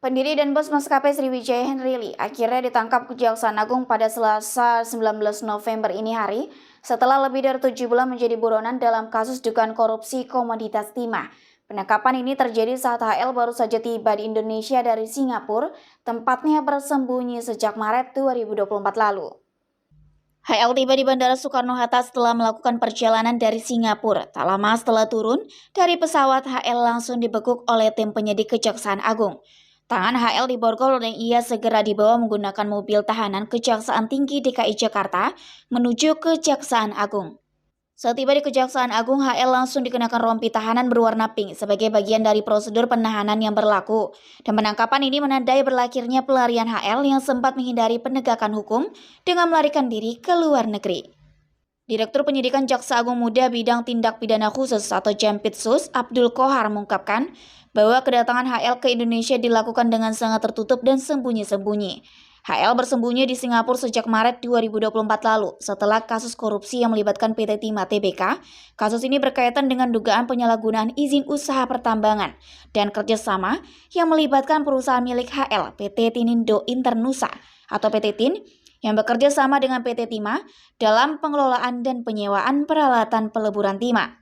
Pendiri dan bos maskapai Sriwijaya Henry Lee akhirnya ditangkap Kejaksaan Agung pada Selasa 19 November ini hari setelah lebih dari 7 bulan menjadi buronan dalam kasus dugaan korupsi komoditas timah. Penangkapan ini terjadi saat HL baru saja tiba di Indonesia dari Singapura, tempatnya bersembunyi sejak Maret 2024 lalu. HL tiba di Bandara Soekarno-Hatta setelah melakukan perjalanan dari Singapura. Tak lama setelah turun dari pesawat, HL langsung dibekuk oleh tim penyidik Kejaksaan Agung. Tangan HL diborgol dan ia segera dibawa menggunakan mobil tahanan Kejaksaan Tinggi DKI Jakarta menuju Kejaksaan Agung. Saat tiba di Kejaksaan Agung, HL langsung dikenakan rompi tahanan berwarna pink sebagai bagian dari prosedur penahanan yang berlaku. Dan penangkapan ini menandai berlakhirnya pelarian HL yang sempat menghindari penegakan hukum dengan melarikan diri ke luar negeri. Direktur Penyidikan Jaksa Agung Muda Bidang Tindak Pidana Khusus atau Jampitsus Abdul Kohar mengungkapkan bahwa kedatangan HL ke Indonesia dilakukan dengan sangat tertutup dan sembunyi-sembunyi. HL bersembunyi di Singapura sejak Maret 2024 lalu setelah kasus korupsi yang melibatkan PT Timah Tbk. Kasus ini berkaitan dengan dugaan penyalahgunaan izin usaha pertambangan dan kerjasama yang melibatkan perusahaan milik HL, PT Tinindo Internusa atau PT TIN, yang bekerja sama dengan PT Timah dalam pengelolaan dan penyewaan peralatan peleburan timah.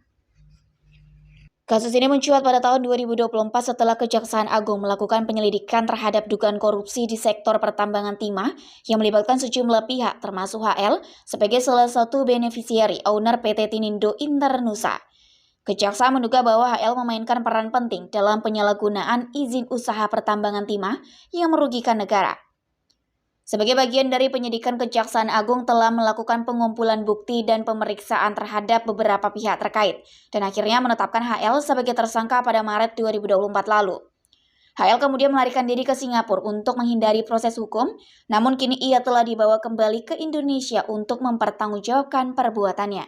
Kasus ini mencuat pada tahun 2024 setelah Kejaksaan Agung melakukan penyelidikan terhadap dugaan korupsi di sektor pertambangan timah yang melibatkan sejumlah pihak termasuk HL sebagai salah satu beneficiary owner PT Tinindo Internusa. Kejaksaan menduga bahwa HL memainkan peran penting dalam penyalahgunaan izin usaha pertambangan timah yang merugikan negara. Sebagai bagian dari penyidikan, Kejaksaan Agung telah melakukan pengumpulan bukti dan pemeriksaan terhadap beberapa pihak terkait dan akhirnya menetapkan HL sebagai tersangka pada Maret 2024 lalu. HL kemudian melarikan diri ke Singapura untuk menghindari proses hukum, namun kini ia telah dibawa kembali ke Indonesia untuk mempertanggungjawabkan perbuatannya.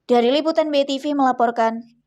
Dari Liputan BTV melaporkan.